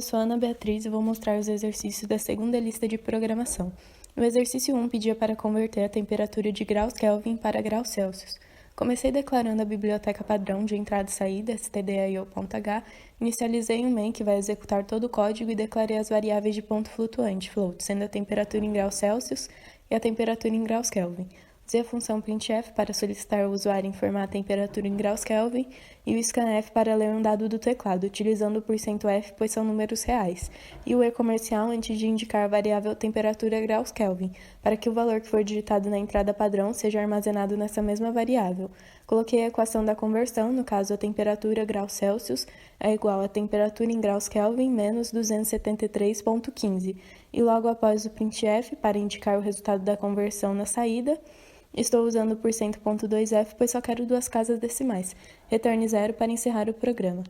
eu sou a Ana Beatriz e vou mostrar os exercícios da segunda lista de programação. O exercício 1 pedia para converter a temperatura de graus Kelvin para graus Celsius. Comecei declarando a biblioteca padrão de entrada e saída, stdio.h, inicializei um main que vai executar todo o código e declarei as variáveis de ponto flutuante, float, sendo a temperatura em graus Celsius e a temperatura em graus Kelvin. Usei a função printf para solicitar ao usuário informar a temperatura em graus Kelvin e o scanf para ler um dado do teclado, utilizando o %f, pois são números reais, e o e-comercial antes de indicar a variável temperatura graus Kelvin, para que o valor que for digitado na entrada padrão seja armazenado nessa mesma variável. Coloquei a equação da conversão, no caso a temperatura graus Celsius é igual a temperatura em graus Kelvin menos 273,15, e logo após o printf, para indicar o resultado da conversão na saída, estou usando o %.2f, pois só quero duas casas decimais. Retorne 0 para encerrar o programa.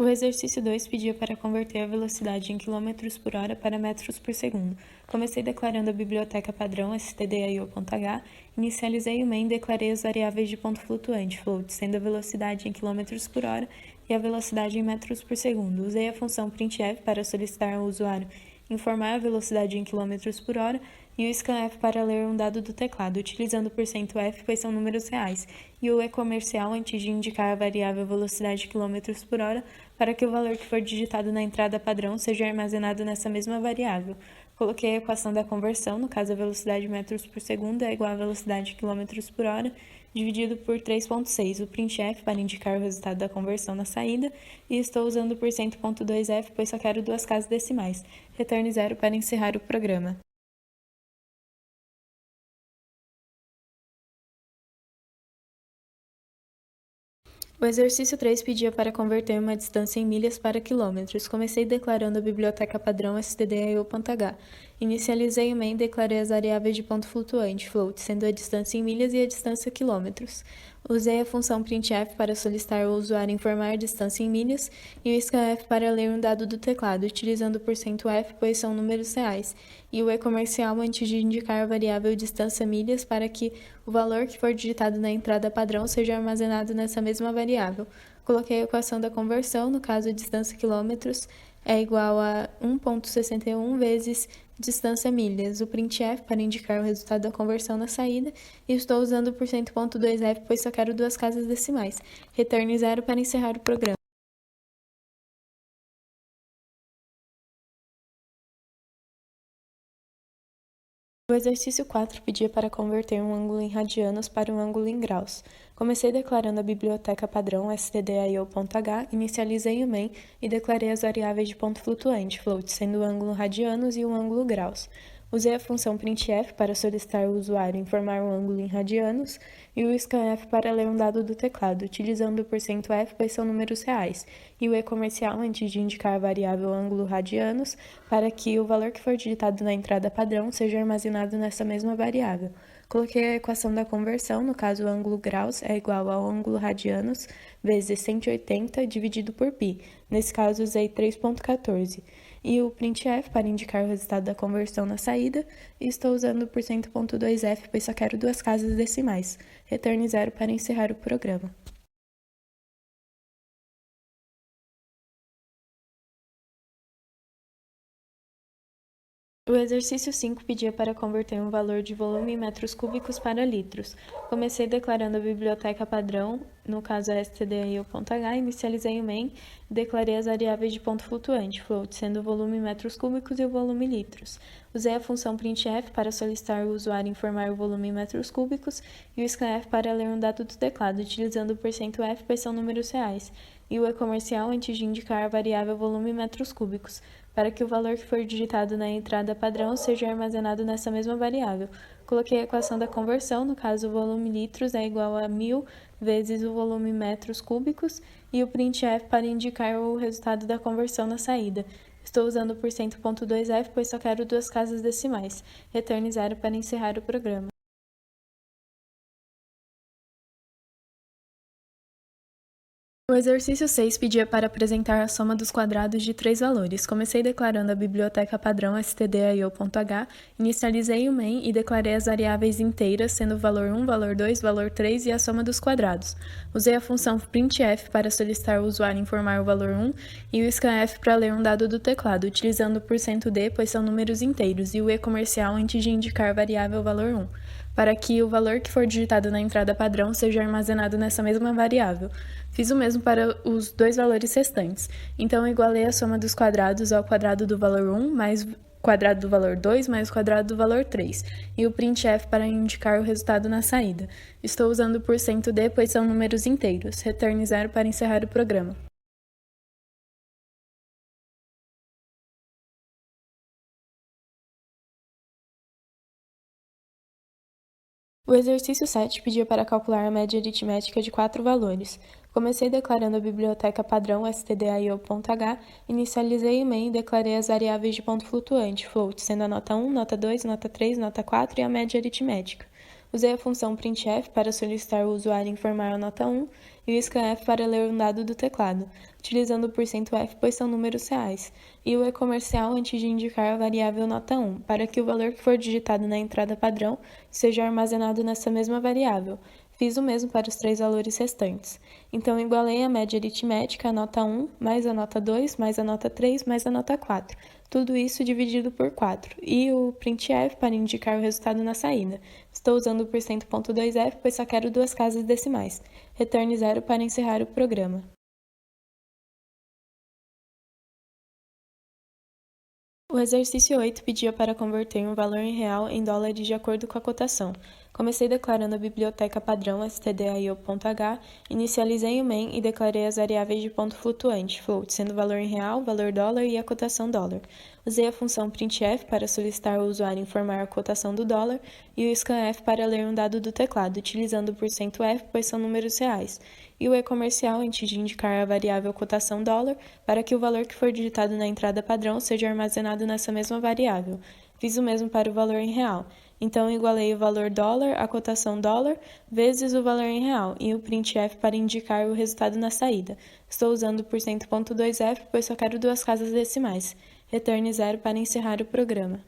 O exercício 2 pedia para converter a velocidade em km por hora para metros por segundo. Comecei declarando a biblioteca padrão stdio.h, inicializei o main e declarei as variáveis de ponto flutuante, float, sendo a velocidade em km por hora e a velocidade em metros por segundo. Usei a função printf para solicitar ao usuário informar a velocidade em km por hora e o scanf para ler um dado do teclado, utilizando o %f, pois são números reais, e o e-comercial antes de indicar a variável velocidade km por hora, para que o valor que for digitado na entrada padrão seja armazenado nessa mesma variável. Coloquei a equação da conversão, no caso a velocidade metros por segundo é igual à velocidade quilômetros por hora, dividido por 3,6, o printf para indicar o resultado da conversão na saída, e estou usando o %.2f, pois só quero duas casas decimais. Retorne 0 para encerrar o programa. O exercício 3 pedia para converter uma distância em milhas para quilômetros. Comecei declarando a biblioteca padrão stdio.h. Inicializei o main e declarei as variáveis de ponto flutuante, float, sendo a distância em milhas e a distância quilômetros. Usei a função printf para solicitar ao usuário informar a distância em milhas e o scanf para ler um dado do teclado, utilizando o %f, pois são números reais, e o e-comercial antes de indicar a variável distância milhas para que o valor que for digitado na entrada padrão seja armazenado nessa mesma variável. Coloquei a equação da conversão, no caso a distância quilômetros é igual a 1,61 vezes distância milhas, o printf para indicar o resultado da conversão na saída, e estou usando o %.2f, pois só quero duas casas decimais. Retorne 0 para encerrar o programa. O exercício 4 pedia para converter um ângulo em radianos para um ângulo em graus. Comecei declarando a biblioteca padrão stdio.h, inicializei o main e declarei as variáveis de ponto flutuante, float, sendo o ângulo radianos e o ângulo graus. Usei a função printf para solicitar ao usuário informar o ângulo em radianos e o scanf para ler um dado do teclado, utilizando o %f, pois são números reais, e o e-comercial antes de indicar a variável ângulo radianos, para que o valor que for digitado na entrada padrão seja armazenado nessa mesma variável. Coloquei a equação da conversão, no caso o ângulo graus é igual ao ângulo radianos vezes 180 dividido por π. Nesse caso usei 3,14. E o printf para indicar o resultado da conversão na saída, e estou usando o %.2f, pois só quero duas casas decimais. Retorne 0 para encerrar o programa. O exercício 5 pedia para converter um valor de volume em metros cúbicos para litros. Comecei declarando a biblioteca padrão, no caso stdio.h, inicializei o main e declarei as variáveis de ponto flutuante, float, sendo o volume em metros cúbicos e o volume em litros. Usei a função printf para solicitar ao usuário informar o volume em metros cúbicos e o scanf para ler um dado do teclado, utilizando o %f, pois são números reais, e o e-comercial antes de indicar a variável volume em metros cúbicos, para que o valor que for digitado na entrada padrão seja armazenado nessa mesma variável. Coloquei a equação da conversão, no caso o volume litros é igual a 1000 vezes o volume metros cúbicos, e o printf para indicar o resultado da conversão na saída. Estou usando o %.2f, pois só quero duas casas decimais. Retorne 0 para encerrar o programa. O exercício 6 pedia para apresentar a soma dos quadrados de três valores. Comecei declarando a biblioteca padrão stdio.h, inicializei o main e declarei as variáveis inteiras, sendo o valor 1, valor 2, valor 3 e a soma dos quadrados. Usei a função printf para solicitar ao usuário informar o valor 1 e o scanf para ler um dado do teclado, utilizando o %d, pois são números inteiros, e o e-comercial antes de indicar a variável valor 1, para que o valor que for digitado na entrada padrão seja armazenado nessa mesma variável. Fiz o mesmo para os dois valores restantes. Então, igualei a soma dos quadrados ao quadrado do valor 1 mais quadrado do valor 2 mais quadrado do valor 3, e o printf para indicar o resultado na saída. Estou usando o %d, pois são números inteiros. Return 0 para encerrar o programa. O exercício 7 pedia para calcular a média aritmética de 4 valores. Comecei declarando a biblioteca padrão stdio.h, inicializei o main e declarei as variáveis de ponto flutuante, float, sendo a nota 1, nota 2, nota 3, nota 4 e a média aritmética. Usei a função printf para solicitar ao usuário informar a nota 1 e o scanf para ler um dado do teclado, utilizando o %f, pois são números reais, e o e-comercial antes de indicar a variável nota 1, para que o valor que for digitado na entrada padrão seja armazenado nessa mesma variável. Fiz o mesmo para os três valores restantes. Então, igualei a média aritmética, a nota 1, mais a nota 2, mais a nota 3, mais a nota 4. Tudo isso dividido por 4. E o printf para indicar o resultado na saída. Estou usando o %.2f, pois só quero duas casas decimais. Return 0 para encerrar o programa. O exercício 8 pedia para converter um valor em real em dólares de acordo com a cotação. Comecei declarando a biblioteca padrão stdio.h, inicializei o main e declarei as variáveis de ponto flutuante, float, sendo o valor em real, valor dólar e a cotação dólar. Usei a função printf para solicitar ao usuário informar a cotação do dólar e o scanf para ler um dado do teclado, utilizando o %f, pois são números reais, e o e-comercial antes de indicar a variável cotação dólar, para que o valor que for digitado na entrada padrão seja armazenado nessa mesma variável. Fiz o mesmo para o valor em real. Então, igualei o valor dólar, a cotação dólar, vezes o valor em real, e o printf para indicar o resultado na saída. Estou usando o %.2f, pois só quero duas casas decimais. Return 0 para encerrar o programa.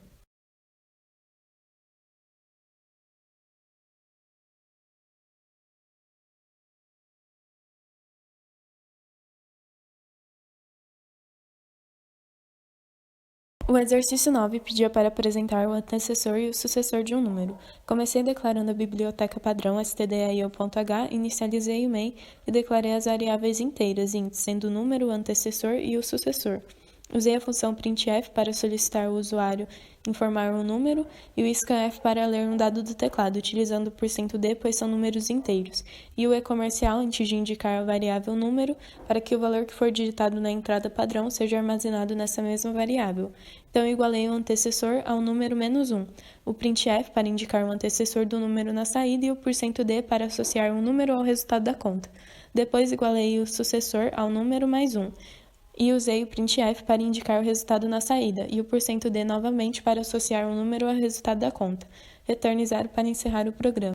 O exercício 9 pedia para apresentar o antecessor e o sucessor de um número. Comecei declarando a biblioteca padrão stdio.h, inicializei o main e declarei as variáveis inteiras, int, sendo o número, o antecessor e o sucessor. Usei a função printf para solicitar ao usuário informar um número e o scanf para ler um dado do teclado, utilizando o %d, pois são números inteiros, e o e-comercial antes de indicar a variável número, para que o valor que for digitado na entrada padrão seja armazenado nessa mesma variável. Então, igualei o antecessor ao número menos 1, o printf para indicar o antecessor do número na saída e o %d para associar um número ao resultado da conta. Depois, igualei o sucessor ao número mais 1. E usei o printf para indicar o resultado na saída, e o %d novamente para associar um número ao resultado da conta. Return 0 para encerrar o programa.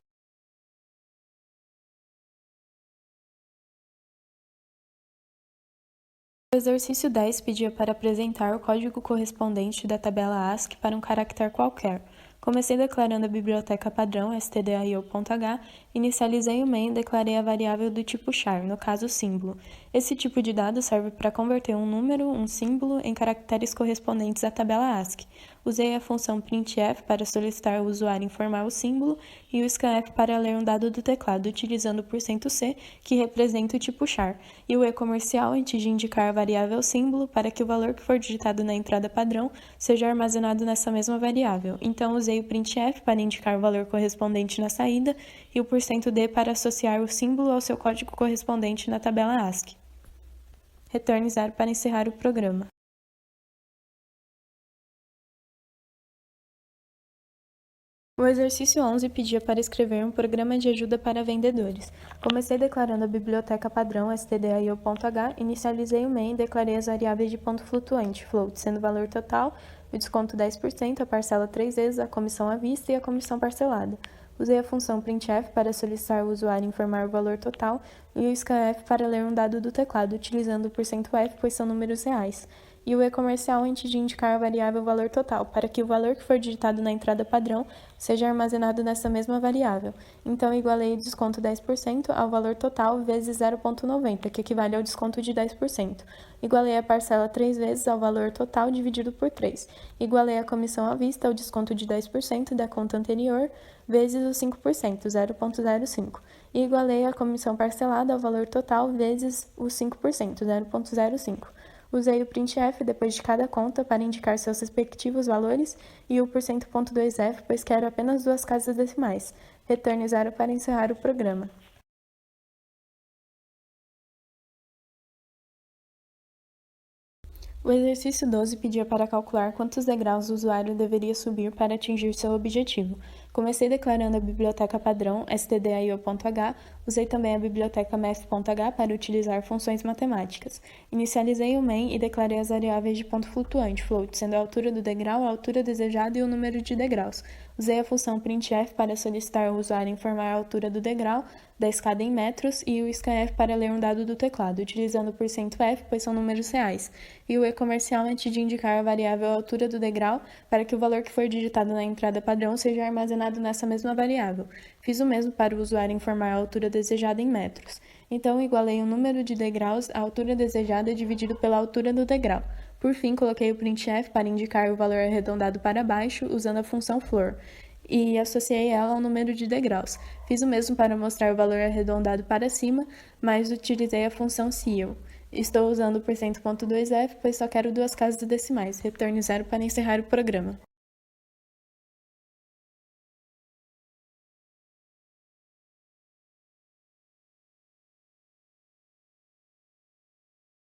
O exercício 10 pedia para apresentar o código correspondente da tabela ASCII para um caractere qualquer. Comecei declarando a biblioteca padrão stdio.h, inicializei o main e declarei a variável do tipo char, no caso símbolo. Esse tipo de dado serve para converter um número, um símbolo, em caracteres correspondentes à tabela ASCII. Usei a função printf para solicitar ao usuário informar o símbolo e o scanf para ler um dado do teclado, utilizando o %c, que representa o tipo char, e o e-comercial antes de indicar a variável símbolo, para que o valor que for digitado na entrada padrão seja armazenado nessa mesma variável. Então, usei o printf para indicar o valor correspondente na saída e o %d para associar o símbolo ao seu código correspondente na tabela ASCII. Return 0 para encerrar o programa. O exercício 11 pedia para escrever um programa de ajuda para vendedores. Comecei declarando a biblioteca padrão stdio.h, inicializei o main e declarei as variáveis de ponto flutuante, float, sendo o valor total, o desconto 10%, a parcela 3 vezes, a comissão à vista e a comissão parcelada. Usei a função printf para solicitar ao usuário informar o valor total e o scanf para ler um dado do teclado, utilizando o %f, pois são números reais. E o e-comercial antes de indicar a variável valor total, para que o valor que for digitado na entrada padrão seja armazenado nessa mesma variável. Então, igualei o desconto 10% ao valor total vezes 0,90, que equivale ao desconto de 10%. Igualei a parcela 3 vezes ao valor total dividido por 3. Igualei a comissão à vista ao desconto de 10% da conta anterior vezes o 5%, 0,05. E igualei a comissão parcelada ao valor total vezes o 5%, 0,05. Usei o printf depois de cada conta para indicar seus respectivos valores e o %.2f, pois quero apenas duas casas decimais. Retorne 0 para encerrar o programa. O exercício 12 pedia para calcular quantos degraus o usuário deveria subir para atingir seu objetivo. Comecei declarando a biblioteca padrão stdio.h, usei também a biblioteca math.h para utilizar funções matemáticas. Inicializei o main e declarei as variáveis de ponto flutuante, float, sendo a altura do degrau, a altura desejada e o número de degraus. Usei a função printf para solicitar ao usuário informar a altura do degrau da escada em metros e o scanf para ler um dado do teclado, utilizando o %f, pois são números reais, e o e-comercial antes de indicar a variável altura do degrau para que o valor que for digitado na entrada padrão seja armazenado nessa mesma variável. Fiz o mesmo para o usuário informar a altura desejada em metros. Então, igualei o número de degraus à altura desejada dividido pela altura do degrau. Por fim, coloquei o printf para indicar o valor arredondado para baixo usando a função floor e associei ela ao número de degraus. Fiz o mesmo para mostrar o valor arredondado para cima, mas utilizei a função ceil. Estou usando o %.2f, pois só quero duas casas decimais. Retorne 0 para encerrar o programa.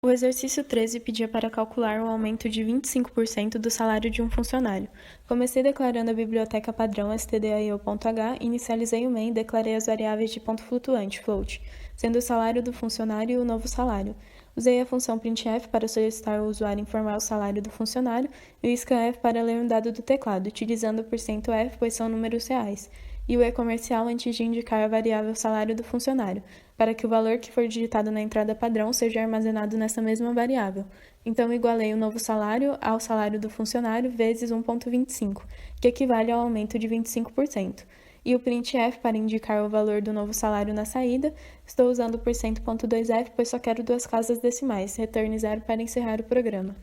O exercício 13 pedia para calcular o aumento de 25% do salário de um funcionário. Comecei declarando a biblioteca padrão stdio.h, inicializei o main e declarei as variáveis de ponto flutuante, float, sendo o salário do funcionário e o novo salário. Usei a função printf para solicitar ao usuário informar o salário do funcionário e o scanf para ler um dado do teclado, utilizando o %f, pois são números reais, e o e-comercial antes de indicar a variável salário do funcionário, para que o valor que for digitado na entrada padrão seja armazenado nessa mesma variável. Então, igualei o novo salário ao salário do funcionário vezes 1,25, que equivale ao aumento de 25%. E o printf para indicar o valor do novo salário na saída, estou usando o %.2f, pois só quero duas casas decimais. Retorne 0 para encerrar o programa.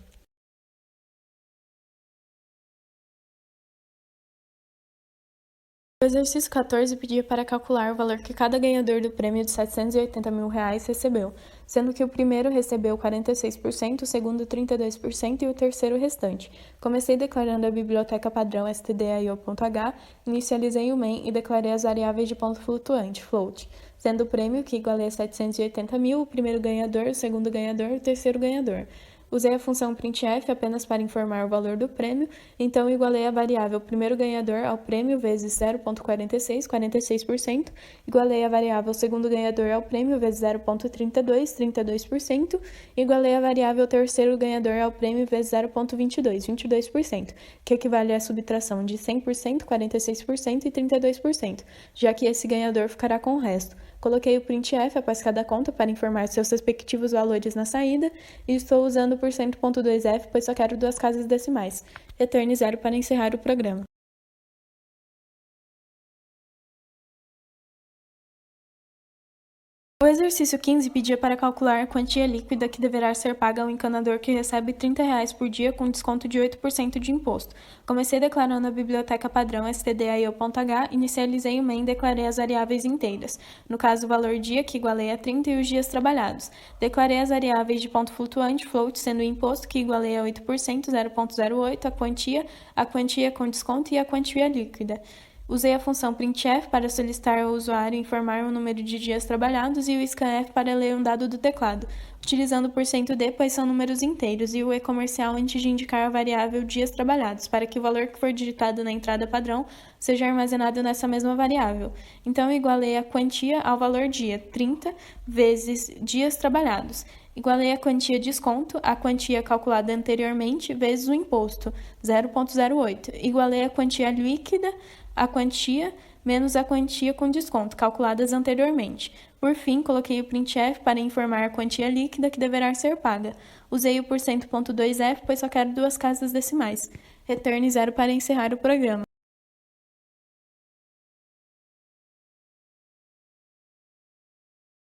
O exercício 14 pedia para calcular o valor que cada ganhador do prêmio de R$780 mil recebeu, sendo que o primeiro recebeu 46%, o segundo 32% e o terceiro o restante. Comecei declarando a biblioteca padrão stdio.h, inicializei o main e declarei as variáveis de ponto flutuante, float, sendo o prêmio, que igualei a 780 mil, o primeiro ganhador, o segundo ganhador e o terceiro ganhador. Usei a função printf apenas para informar o valor do prêmio, então igualei a variável primeiro ganhador ao prêmio vezes 0,46, 46%, igualei a variável segundo ganhador ao prêmio vezes 0,32, 32%, igualei a variável terceiro ganhador ao prêmio vezes 0,22, 22%, que equivale à subtração de 100%, 46% e 32%, já que esse ganhador ficará com o resto. Coloquei o printf após cada conta para informar seus respectivos valores na saída e estou usando o %.2f, pois só quero duas casas decimais. Retorne 0 para encerrar o programa. O exercício 15 pedia para calcular a quantia líquida que deverá ser paga ao encanador que recebe R$30 por dia com desconto de 8% de imposto. Comecei declarando a biblioteca padrão stdio.h, inicializei o main e declarei as variáveis inteiras, no caso o valor dia, que igualei a 30, e os dias trabalhados. Declarei as variáveis de ponto flutuante, float, sendo o imposto, que igualei a 8%, 0,08, a quantia com desconto e a quantia líquida. Usei a função printf para solicitar ao usuário informar o número de dias trabalhados e o scanf para ler um dado do teclado, utilizando o %d, pois são números inteiros, e o e-comercial antes de indicar a variável dias trabalhados, para que o valor que for digitado na entrada padrão seja armazenado nessa mesma variável. Então, igualei a quantia ao valor dia, 30 vezes dias trabalhados. Igualei a quantia desconto, a quantia calculada anteriormente, vezes o imposto, 0,08. Igualei a quantia líquida, a quantia menos a quantia com desconto, calculadas anteriormente. Por fim, coloquei o printf para informar a quantia líquida que deverá ser paga. Usei o %.2f, pois só quero 2 casas decimais. Returne 0 para encerrar o programa.